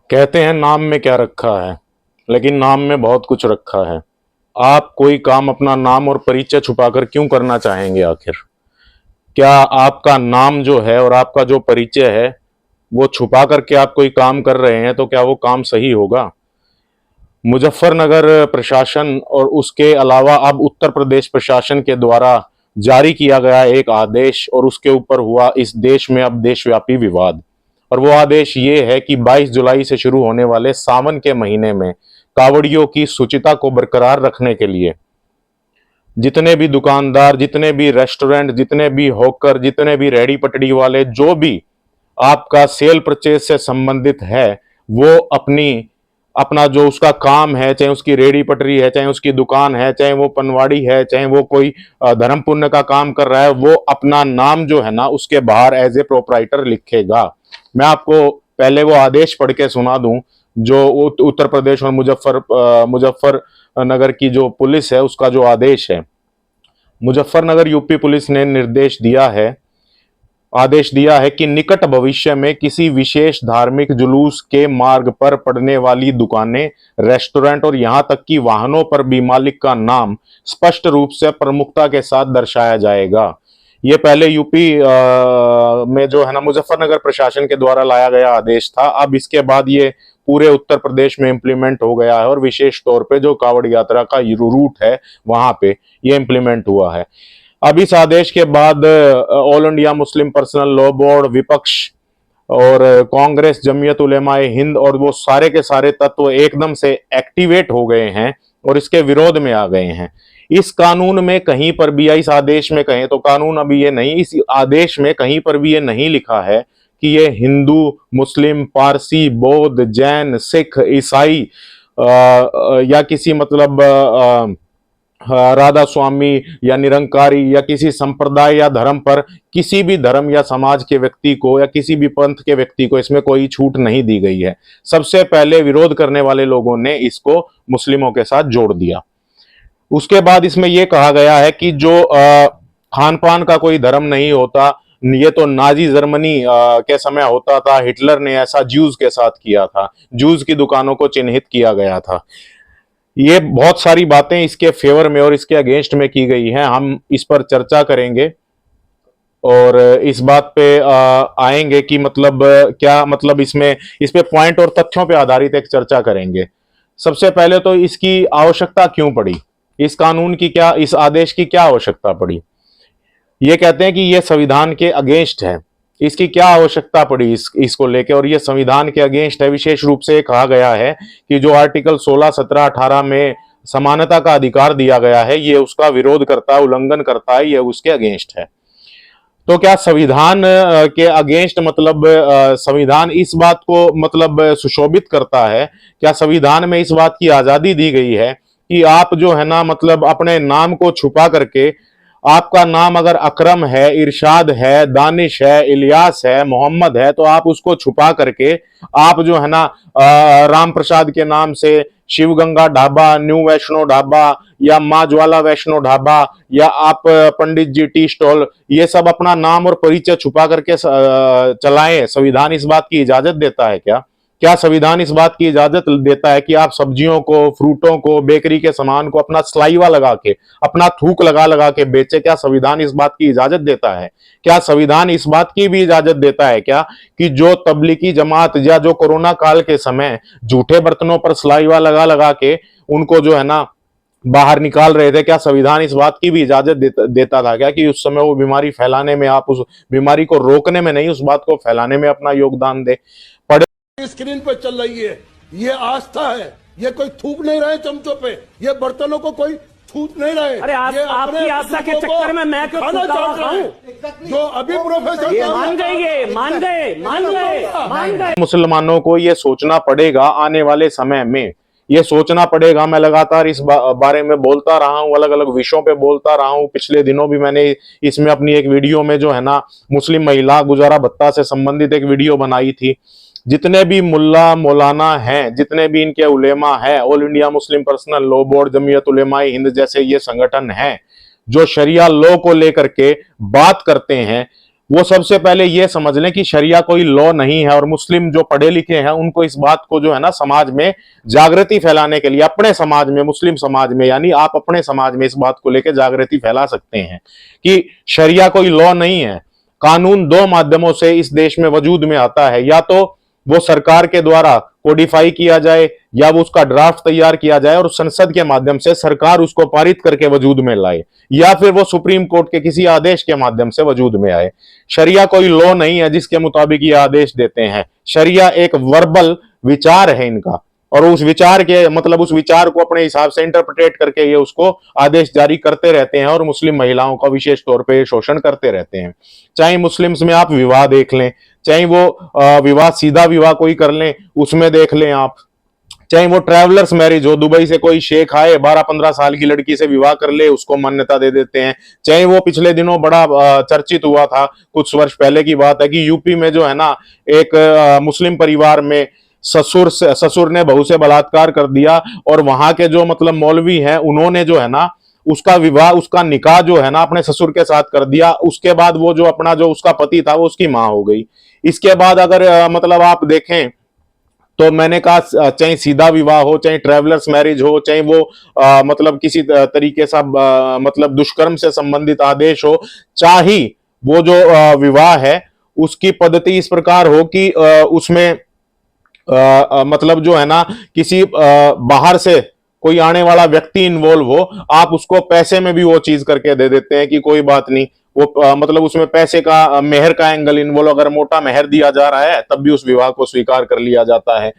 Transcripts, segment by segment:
कहते हैं नाम में क्या रखा है, लेकिन नाम में बहुत कुछ रखा है। आप कोई काम अपना नाम और परिचय छुपाकर क्यों करना चाहेंगे आखिर? क्या आपका नाम जो है और आपका जो परिचय है वो छुपा करके आप कोई काम कर रहे हैं, तो क्या वो काम सही होगा? मुजफ्फरनगर प्रशासन और उसके अलावा अब उत्तर प्रदेश प्रशासन के द्वारा जारी किया गया एक आदेश, और उसके ऊपर हुआ इस देश में अब देशव्यापी विवाद। और वो आदेश ये है कि 22 जुलाई से शुरू होने वाले सावन के महीने में कावड़ियों की शुचिता को बरकरार रखने के लिए जितने भी दुकानदार, जितने भी रेस्टोरेंट, जितने भी हॉकर, जितने भी रेहड़ी पटड़ी वाले, जो भी आपका सेल परचेज से संबंधित है, वो अपना जो उसका काम है, चाहे उसकी रेहड़ी पटरी है, चाहे उसकी दुकान है, चाहे वो पनवाड़ी है, चाहे वो कोई धर्म पुण्य का काम कर रहा है, वो अपना नाम जो है ना उसके बाहर एज ए प्रोपराइटर लिखेगा। मैं आपको पहले वो आदेश पढ़ के सुना दूं जो उत्तर प्रदेश और मुजफ्फरनगर की जो पुलिस है उसका जो आदेश है। मुजफ्फरनगर यूपी पुलिस ने आदेश दिया है कि निकट भविष्य में किसी विशेष धार्मिक जुलूस के मार्ग पर पड़ने वाली दुकानें, रेस्टोरेंट और यहां तक कि वाहनों पर भी मालिक का नाम स्पष्ट रूप से प्रमुखता के साथ दर्शाया जाएगा। ये पहले यूपी में जो है ना मुजफ्फरनगर प्रशासन के द्वारा लाया गया आदेश था। अब इसके बाद ये पूरे उत्तर प्रदेश में इंप्लीमेंट हो गया है, और विशेष तौर पे जो कावड़ यात्रा का रूट है वहां पे ये इंप्लीमेंट हुआ है। अब इस आदेश के बाद all India Muslim Personal Law board, विपक्ष और कांग्रेस, जमीयत उलेमा ए हिंद और वो सारे के सारे तत्व एकदम से एक्टिवेट हो गए हैं और इसके विरोध में आ गए हैं। इस कानून में कहीं पर भी, या इस आदेश में कहें तो कानून अभी ये नहीं, इस आदेश में कहीं पर भी ये नहीं लिखा है कि ये हिंदू, मुस्लिम, पारसी, बौद्ध, जैन, सिख, ईसाई या किसी मतलब राधा स्वामी या निरंकारी या किसी संप्रदाय या धर्म पर, किसी भी धर्म या समाज के व्यक्ति को या किसी भी पंथ के व्यक्ति को इसमें कोई छूट नहीं दी गई है। सबसे पहले विरोध करने वाले लोगों ने इसको मुस्लिमों के साथ जोड़ दिया। उसके बाद इसमें यह कहा गया है कि जो खान पान का कोई धर्म नहीं होता, ये तो नाजी जर्मनी के समय होता था, हिटलर ने ऐसा ज्यूज के साथ किया था, ज्यूज की दुकानों को चिन्हित किया गया था। ये बहुत सारी बातें इसके फेवर में और इसके अगेंस्ट में की गई हैं। हम इस पर चर्चा करेंगे और इस बात पे आएंगे कि मतलब क्या मतलब इस पे पॉइंट और तथ्यों पे आधारित एक चर्चा करेंगे। सबसे पहले तो इसकी आवश्यकता क्यों पड़ी, इस कानून की क्या, इस आदेश की क्या आवश्यकता पड़ी? ये कहते हैं कि ये संविधान के अगेंस्ट है। इसकी क्या आवश्यकता पड़ी इसको लेके, और ये संविधान के अगेंस्ट है। विशेष रूप से कहा गया है कि जो आर्टिकल 16, 17, 18 में समानता का अधिकार दिया गया है, ये उसका विरोध करता है, उल्लंघन करता है, ये उसके अगेंस्ट है। तो क्या संविधान के अगेंस्ट मतलब संविधान इस बात को मतलब सुशोभित करता है? क्या संविधान में इस बात की आजादी दी गई है कि आप जो है ना मतलब अपने नाम को छुपा करके, आपका नाम अगर अकरम है, इरशाद है, दानिश है, इलियास है, मोहम्मद है, तो आप उसको छुपा करके आप जो है ना राम प्रसाद के नाम से शिवगंगा ढाबा, न्यू वैष्णो ढाबा या माँ ज्वाला वैष्णो ढाबा या आप पंडित जी टी स्टॉल, ये सब अपना नाम और परिचय छुपा करके चलाएं। संविधान इस बात की इजाजत देता है क्या? क्या संविधान इस बात की इजाजत देता है कि आप सब्जियों को, फ्रूटों को, बेकरी के सामान को अपना सलाइवा लगा के, अपना थूक लगा लगा के बेचे? क्या संविधान इस बात की इजाजत देता है? क्या संविधान इस बात की भी इजाजत देता है क्या कि जो तबलीगी जमात या जो कोरोना काल के समय झूठे बर्तनों पर सलाइवा लगा लगा के उनको जो है ना बाहर निकाल रहे थे, क्या संविधान इस बात की भी इजाजत देता था क्या कि उस समय वो बीमारी फैलाने में, आप उस बीमारी को रोकने में नहीं, उस बात को फैलाने में अपना योगदान दे? स्क्रीन पे चल रही है, ये आस्था है, ये कोई थूक नहीं रहे चमचों पे, ये बर्तनों को कोई थूक नहीं रहे। अरे आपकी आस्था के चक्कर में मैं क्यों खाना चाट रहा हूं? जो अभी प्रोफेसर मान गए। मुसलमानों को ये सोचना पड़ेगा आने वाले समय में, ये सोचना पड़ेगा। मैं लगातार इस बारे में बोलता रहा हूं, अलग अलग विषयों पे बोलता रहा हूं। पिछले दिनों भी मैंने इसमें अपनी एक वीडियो में जो है ना मुस्लिम महिला गुजारा भत्ता से संबंधित एक वीडियो बनाई थी। जितने भी मुल्ला मौलाना हैं, जितने भी इनके उलेमा हैं, All India Muslim Personal Law Board, Jamiat Ulema e Hind जैसे ये संगठन हैं जो शरिया लॉ को लेकर के बात करते हैं, वो सबसे पहले ये समझ लें कि शरिया कोई लॉ नहीं है, और मुस्लिम जो पढ़े लिखे हैं उनको इस बात को जो है ना समाज में जागृति फैलाने के लिए, अपने समाज में, मुस्लिम समाज में, यानी आप अपने समाज में इस बात को लेकर जागृति फैला सकते हैं कि शरिया कोई लॉ नहीं है। कानून दो माध्यमों से इस देश में वजूद में आता है, या तो वो सरकार के द्वारा कोडिफाई किया जाए, या वो उसका ड्राफ्ट तैयार किया जाए और संसद के माध्यम से सरकार उसको पारित करके वजूद में लाए, या फिर वो सुप्रीम कोर्ट के किसी आदेश के माध्यम से वजूद में आए। शरिया कोई लॉ नहीं है जिसके मुताबिक ये आदेश देते हैं। शरिया एक वर्बल विचार है इनका, और उस विचार के मतलब उस विचार को अपने हिसाब से इंटरप्रेट करके ये उसको आदेश जारी करते रहते हैं, और मुस्लिम महिलाओं का विशेष तौर पे शोषण करते रहते हैं। चाहे मुस्लिम्स में आप विवाह देख लें, चाहे वो विवाह सीधा विवाह कोई कर लें उसमें देख लें आप, चाहे वो ट्रैवलर्स मैरिज हो, दुबई से कोई शेख आए 12-15 साल की लड़की से विवाह कर ले उसको मान्यता दे देते हैं। चाहे वो पिछले दिनों बड़ा चर्चित हुआ था, कुछ वर्ष पहले की बात है, कि यूपी में जो है ना एक मुस्लिम परिवार में ससुर ने बहू से बलात्कार कर दिया, और वहां के जो मतलब मौलवी हैं उन्होंने जो है ना उसका विवाह, उसका निकाह जो है ना अपने ससुर के साथ कर दिया। उसके बाद वो जो अपना जो उसका पति था वो उसकी मां हो गई। इसके बाद अगर मतलब आप देखें तो मैंने कहा चाहे सीधा विवाह हो, चाहे ट्रैवलर्स मैरिज हो, चाहे वो मतलब किसी तरीके से मतलब दुष्कर्म से संबंधित आदेश हो, चाहे वो जो विवाह है उसकी पद्धति इस प्रकार हो कि उसमें मतलब जो है ना किसी बाहर से कोई आने वाला व्यक्ति इन्वॉल्व हो, आप उसको पैसे में भी वो चीज करके दे देते हैं कि कोई बात नहीं, वो मतलब उसमें पैसे का मेहर का एंगल इन्वॉल्व, अगर मोटा मेहर दिया जा रहा है तब भी उस विवाह को स्वीकार कर लिया जाता है।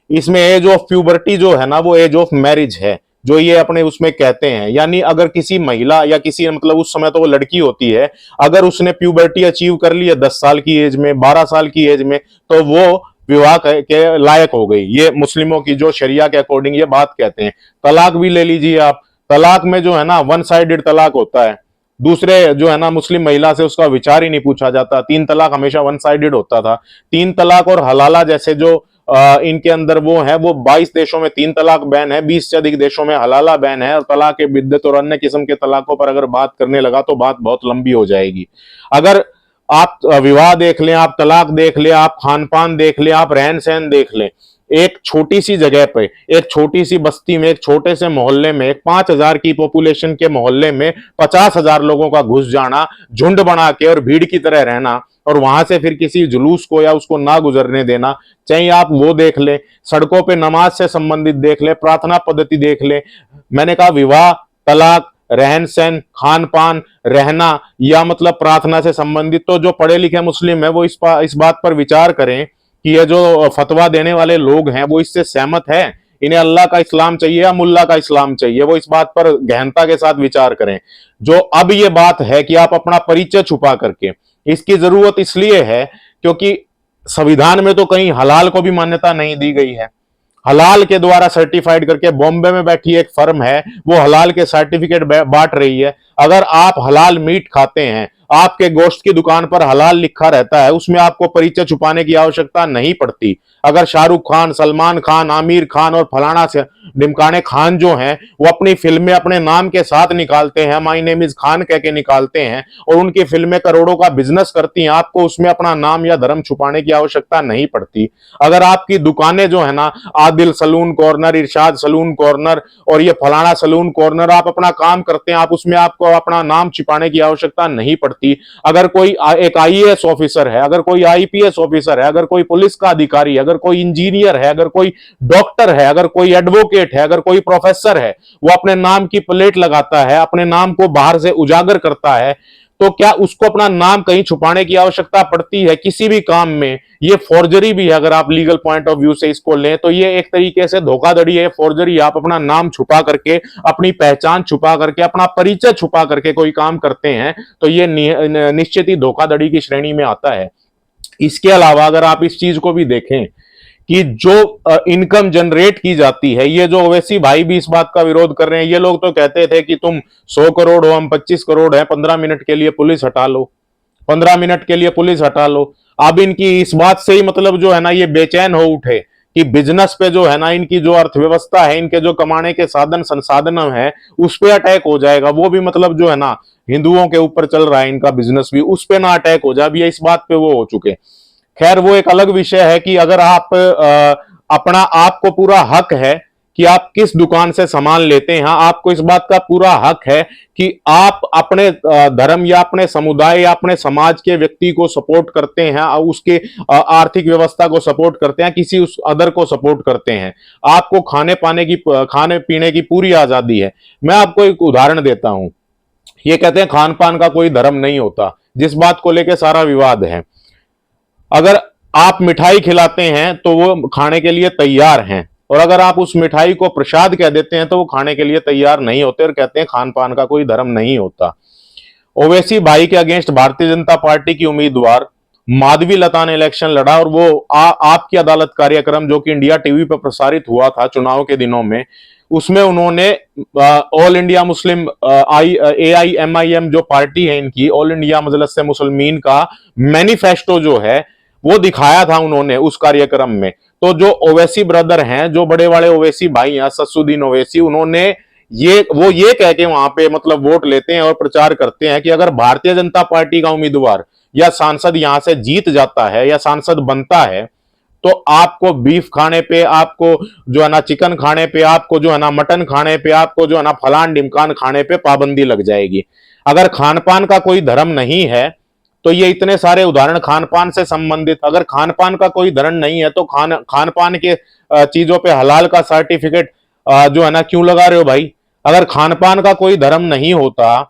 इसमें एज ऑफ प्यूबर्टी जो है ना वो एज ऑफ मैरिज है, जो ये अपने उसमें कहते हैं। यानी अगर किसी महिला या किसी मतलब उस समय तो वो लड़की होती है, अगर उसने प्यूबर्टी अचीव कर ली है 10 साल की एज में, 12 साल की एज में, तो वो विवाह के लायक हो गई। ये मुस्लिमों की जो शरिया के अकॉर्डिंग ये बात कहते हैं। तलाक भी ले लीजिए आप, तलाक में जो है ना वन साइडेड तलाक होता है, दूसरे जो है ना मुस्लिम महिला से उसका विचार ही नहीं पूछा जाता। 3 तलाक हमेशा वन साइडेड होता था। 3 तलाक और हलाला जैसे जो इनके अंदर वो है, वो 22 देशों में 3 तलाक बैन है, 20 से अधिक देशों में हलाला बैन है। और तलाक के बिद्दत और अन्य किस्म के तलाकों पर अगर बात करने लगा तो बात बहुत लंबी हो जाएगी। अगर आप विवाह देख लें, आप तलाक देख लें, आप खान पान देख लें, आप रहन सहन देख लें, एक छोटी सी जगह पे, एक छोटी सी बस्ती में, एक छोटे से मोहल्ले में, एक 5000 की पॉपुलेशन के मोहल्ले में 50,000 लोगों का घुस जाना, झुंड बना के और भीड़ की तरह रहना, और वहां से फिर किसी जुलूस को या उसको ना गुजरने देना। चाहे आप वो देख लें, सड़कों पे नमाज से संबंधित देख लें, प्रार्थना पद्धति देख लें। मैंने कहा विवाह, तलाक, रहन सहन, खान पान, रहना, या मतलब प्रार्थना से संबंधित, तो जो पढ़े लिखे मुस्लिम है वो इस बात पर विचार करें कि ये जो फतवा देने वाले लोग हैं वो इससे सहमत है, इन्हें अल्लाह का इस्लाम चाहिए या मुल्ला का इस्लाम चाहिए, वो इस बात पर गहनता के साथ विचार करें। जो अब ये बात है कि आप अपना परिचय छुपा करके, इसकी जरूरत इसलिए है क्योंकि संविधान में तो कहीं हलाल को भी मान्यता नहीं दी गई है। हलाल के द्वारा सर्टिफाइड करके बॉम्बे में बैठी एक फर्म है, वो हलाल के सर्टिफिकेट बांट रही है। अगर आप हलाल मीट खाते हैं, आपके गोश्त की दुकान पर हलाल लिखा रहता है, उसमें आपको परिचय छुपाने की आवश्यकता नहीं पड़ती। अगर शाहरुख खान, सलमान खान, आमिर खान और फलाना से ढिमकाने खान जो हैं वो अपनी फिल्में अपने नाम के साथ निकालते हैं, माई नेम इज खान कह के निकालते हैं, और उनकी फिल्में करोड़ों का बिजनेस करती हैं, आपको उसमें अपना नाम या धर्म छुपाने की आवश्यकता नहीं पड़ती। अगर आपकी दुकानें जो है ना, आदिल सलून कॉर्नर, इरशाद सलून कॉर्नर और ये फलाना सलून कॉर्नर, आप अपना काम करते हैं, आप उसमें आपको अपना नाम छिपाने की आवश्यकता नहीं पड़ती। अगर कोई एक आईएएस ऑफिसर है, अगर कोई आईपीएस ऑफिसर है, अगर कोई पुलिस का अधिकारी, अगर कोई इंजीनियर है, अगर कोई डॉक्टर है, अगर कोई एडवोकेट है, अगर कोई प्रोफेसर है, वो अपने नाम की प्लेट लगाता है, अपने नाम को बाहर से उजागर करता है, तो क्या उसको अपना नाम कहीं छुपाने की आवश्यकता पड़ती है किसी भी काम में? ये फॉर्जरी भी है। अगर आप लीगल पॉइंट ऑफ व्यू से इसको लें तो ये एक तरीके से धोखाधड़ी है, फॉर्जरी। आप अपना नाम छुपा करके, अपनी पहचान छुपा करके, अपना परिचय छुपा करके कोई काम करते हैं तो ये निश्चित ही धोखाधड़ी की श्रेणी में आता है। इसके अलावा अगर आप इस चीज को भी देखें कि जो इनकम जनरेट की जाती है, ये जो ओवैसी भाई भी इस बात का विरोध कर रहे हैं, ये लोग तो कहते थे कि तुम 100 करोड़ हो, हम 25 करोड़ हैं, 15 मिनट के लिए पुलिस हटा लो, 15 मिनट के लिए पुलिस हटा लो। अब इनकी इस बात से ही मतलब जो है ना ये बेचैन हो उठे कि बिजनेस पे जो है ना, इनकी जो अर्थव्यवस्था है, इनके जो कमाने के साधन संसाधन है, उस पे अटैक हो जाएगा। वो भी मतलब जो है ना, हिंदुओं के ऊपर चल रहा है इनका बिजनेस भी, उस पे ना अटैक हो जाए, अभी इस बात पे वो हो चुके। खैर वो एक अलग विषय है कि अगर आप अपना, आपको पूरा हक है कि आप किस दुकान से सामान लेते हैं, आपको इस बात का पूरा हक है कि आप अपने धर्म या अपने समुदाय या अपने समाज के व्यक्ति को सपोर्ट करते हैं, उसके आर्थिक व्यवस्था को सपोर्ट करते हैं, किसी उस अदर को सपोर्ट करते हैं। आपको खाने पीने की पूरी आजादी है। मैं आपको एक उदाहरण देता हूं। ये कहते हैं खान पान का कोई धर्म नहीं होता, जिस बात को लेकर सारा विवाद है। अगर आप मिठाई खिलाते हैं तो वो खाने के लिए तैयार हैं, और अगर आप उस मिठाई को प्रसाद कह देते हैं तो वो खाने के लिए तैयार नहीं होते, और कहते हैं खान पान का कोई धर्म नहीं होता। ओवैसी भाई के अगेंस्ट भारतीय जनता पार्टी की उम्मीदवार माधवी लता ने इलेक्शन लड़ा, और वो आपकी अदालत कार्यक्रम जो कि इंडिया टीवी पर प्रसारित हुआ था चुनाव के दिनों में, उसमें उन्होंने ऑल इंडिया मुस्लिम AIMIM जो पार्टी है इनकी, ऑल इंडिया मजलिस से मुसलमीन का मैनिफेस्टो जो है वो दिखाया था उन्होंने उस कार्यक्रम में। तो जो ओवैसी ब्रदर हैं, जो बड़े बड़े ओवैसी भाई हैं, ससुद्दीन ओवैसी, उन्होंने ये कह के वहां पे मतलब वोट लेते हैं और प्रचार करते हैं कि अगर भारतीय जनता पार्टी का उम्मीदवार या सांसद यहां से जीत जाता है या सांसद बनता है, तो आपको बीफ खाने पे, आपको जो है ना चिकन खाने पे, आपको जो है ना मटन खाने पे, आपको जो है ना फलान ढिमकान खाने पे पाबंदी लग जाएगी। अगर खान पान का कोई धर्म नहीं है, तो ये इतने सारे उदाहरण खान पान से संबंधित, अगर खान पान का कोई धर्म नहीं है तो खान पान के चीजों पे हलाल का सर्टिफिकेट जो है ना क्यों लगा रहे हो भाई? अगर खान पान का कोई धर्म नहीं होता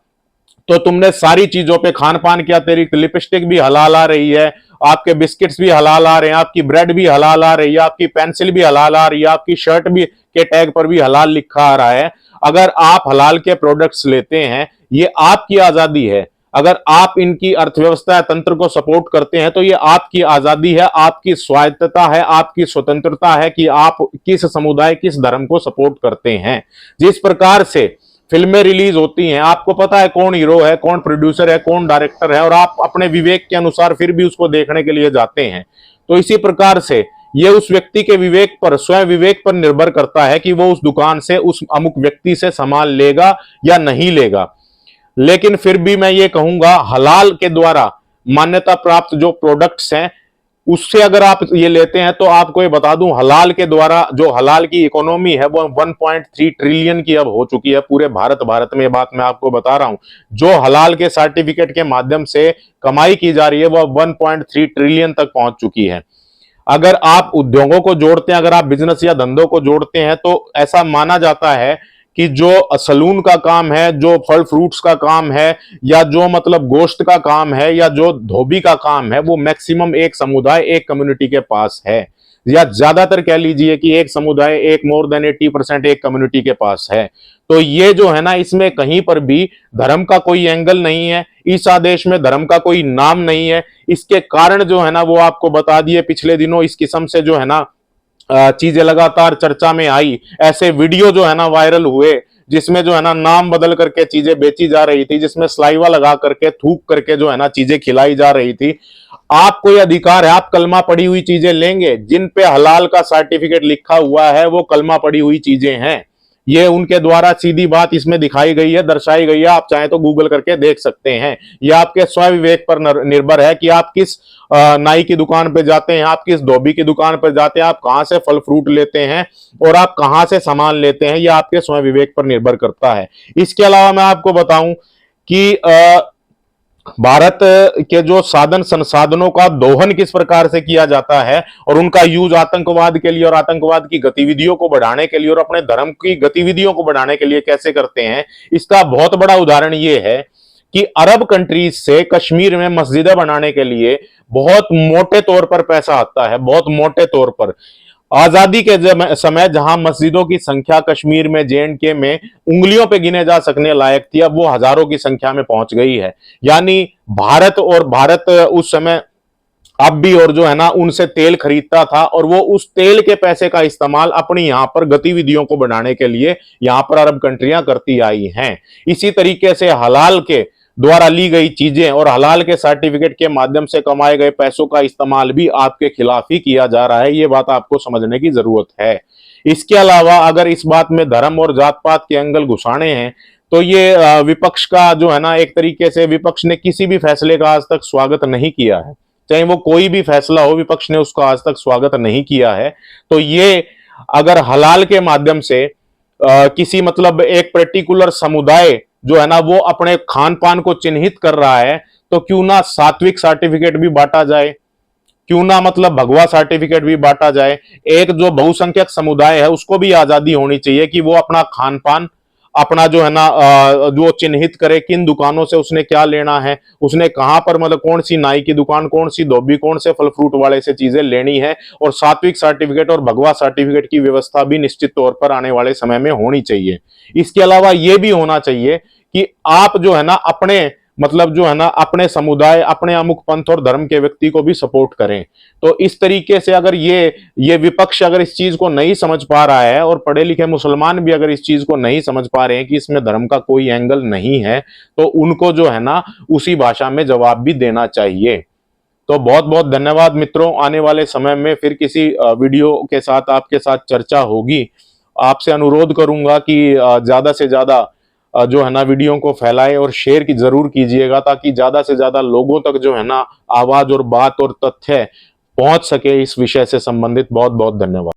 तो तुमने सारी चीजों पे खान पान के अतिरिक्त लिपस्टिक भी हलाल आ रही है, आपके बिस्किट्स भी हलाल आ रहे हैं, आपकी ब्रेड भी हलाल आ रही है, आपकी पेंसिल भी हलाल आ रही है, आपकी शर्ट भी के टैग पर भी हलाल लिखा आ रहा है। अगर आप हलाल के प्रोडक्ट्स लेते हैं, ये आपकी आजादी है। अगर आप इनकी अर्थव्यवस्था या तंत्र को सपोर्ट करते हैं तो ये आपकी आजादी है, आपकी स्वायत्तता है, आपकी स्वतंत्रता है कि आप किस समुदाय, किस धर्म को सपोर्ट करते हैं। जिस प्रकार से फिल्में रिलीज होती हैं, आपको पता है कौन हीरो है, कौन प्रोड्यूसर है, कौन डायरेक्टर है, और आप अपने विवेक के अनुसार फिर भी उसको देखने के लिए जाते हैं। तो इसी प्रकार से ये उस व्यक्ति के विवेक पर, स्वयं विवेक पर निर्भर करता है कि वो उस दुकान से, उस अमुक व्यक्ति से सामान लेगा या नहीं लेगा। लेकिन फिर भी मैं ये कहूंगा, हलाल के द्वारा मान्यता प्राप्त जो प्रोडक्ट्स हैं उससे अगर आप ये लेते हैं, तो आपको ये बता दूं, हलाल के द्वारा जो हलाल की इकोनॉमी है वो 1.3 ट्रिलियन की अब हो चुकी है पूरे भारत में। ये बात मैं आपको बता रहा हूं, जो हलाल के सर्टिफिकेट के माध्यम से कमाई की जा रही है वो 1.3 ट्रिलियन तक पहुंच चुकी है। अगर आप उद्योगों को जोड़ते हैं, अगर आप बिजनेस या धंधों को जोड़ते हैं, तो ऐसा माना जाता है कि जो सलून का काम है, जो फल फ्रूट्स का काम है, या जो मतलब गोश्त का काम है, या जो धोबी का काम है, वो मैक्सिमम एक समुदाय, एक कम्युनिटी के पास है, या ज्यादातर कह लीजिए कि एक समुदाय, एक मोर देन 80% एक कम्युनिटी के पास है। तो ये जो है ना, इसमें कहीं पर भी धर्म का कोई एंगल नहीं है, इस आदेश में धर्म का कोई नाम नहीं है। इसके कारण जो है ना वो आपको बता दिए, पिछले दिनों इस किस्म से जो है ना चीजें लगातार चर्चा में आई। ऐसे वीडियो जो है ना वायरल हुए जिसमें जो है ना नाम बदल करके चीजें बेची जा रही थी, जिसमें सलाइवा लगा करके, थूक करके जो है ना चीजें खिलाई जा रही थी। आपको यह अधिकार है, आप कलमा पड़ी हुई चीजें लेंगे, जिन पे हलाल का सर्टिफिकेट लिखा हुआ है वो कलमा पड़ी हुई चीजें हैं। ये उनके द्वारा सीधी बात इसमें दिखाई गई है, दर्शाई गई है। आप चाहे तो गूगल करके देख सकते हैं। यह आपके स्व विवेक पर निर्भर है कि आप किस नाई की दुकान पे जाते हैं, आप किस धोबी की दुकान पर जाते हैं, आप कहां से फल फ्रूट लेते हैं और आप कहां से सामान लेते हैं। यह आपके स्व विवेक पर निर्भर करता है। इसके अलावा मैं आपको बताऊं कि भारत के जो साधन संसाधनों का दोहन किस प्रकार से किया जाता है और उनका यूज आतंकवाद के लिए और आतंकवाद की गतिविधियों को बढ़ाने के लिए और अपने धर्म की गतिविधियों को बढ़ाने के लिए कैसे करते हैं, इसका बहुत बड़ा उदाहरण यह है कि अरब कंट्रीज से कश्मीर में मस्जिदें बनाने के लिए बहुत मोटे तौर पर पैसा आता है, बहुत मोटे तौर पर। आजादी के समय जहां मस्जिदों की संख्या कश्मीर में, JNK में उंगलियों पे गिने जा सकने लायक थी, अब वो हजारों की संख्या में पहुंच गई है। यानी भारत उस समय अब भी और जो है ना उनसे तेल खरीदता था और वो उस तेल के पैसे का इस्तेमाल अपनी यहां पर गतिविधियों को बढ़ाने के लिए यहां पर अरब कंट्रियां करती आई हैं। इसी तरीके से हलाल के द्वारा ली गई चीजें और हलाल के सर्टिफिकेट के माध्यम से कमाए गए पैसों का इस्तेमाल भी आपके खिलाफ ही किया जा रहा है। ये बात आपको समझने की जरूरत है। इसके अलावा अगर इस बात में धर्म और जात पात के एंगल घुसाने हैं तो ये विपक्ष का जो है ना, एक तरीके से विपक्ष ने किसी भी फैसले का आज तक स्वागत नहीं किया है, चाहे वो कोई भी फैसला हो, विपक्ष ने उसका आज तक स्वागत नहीं किया है। तो ये अगर हलाल के माध्यम से किसी मतलब एक पर्टिकुलर समुदाय जो है ना वो अपने खान पान को चिन्हित कर रहा है, तो क्यों ना सात्विक सर्टिफिकेट भी बांटा जाए, क्यों ना मतलब भगवा सर्टिफिकेट भी बांटा जाए। एक जो बहुसंख्यक समुदाय है उसको भी आजादी होनी चाहिए कि वो अपना खान पान अपना जो है ना जो चिन्हित करे, किन दुकानों से उसने क्या लेना है, उसने कहां पर मतलब कौन सी नाई की दुकान, कौन सी धोबी, कौन से फल फ्रूट वाले से चीजें लेनी है। और सात्विक सर्टिफिकेट और भगवा सर्टिफिकेट की व्यवस्था भी निश्चित तौर पर आने वाले समय में होनी चाहिए। इसके अलावा यह भी होना चाहिए कि आप जो है ना अपने मतलब जो है ना अपने समुदाय, अपने अमुक पंथ और धर्म के व्यक्ति को भी सपोर्ट करें। तो इस तरीके से अगर ये विपक्ष अगर इस चीज को नहीं समझ पा रहा है और पढ़े लिखे मुसलमान भी अगर इस चीज को नहीं समझ पा रहे हैं कि इसमें धर्म का कोई एंगल नहीं है, तो उनको जो है ना उसी भाषा में जवाब भी देना चाहिए। तो बहुत बहुत धन्यवाद मित्रों। आने वाले समय में फिर किसी वीडियो के साथ आपके साथ चर्चा होगी। आपसे अनुरोध करूंगा कि ज्यादा से ज्यादा जो है ना वीडियो को फैलाएं और शेयर की जरूर कीजिएगा, ताकि ज्यादा से ज्यादा लोगों तक जो है ना आवाज और बात और तथ्य पहुंच सके इस विषय से संबंधित। बहुत बहुत धन्यवाद।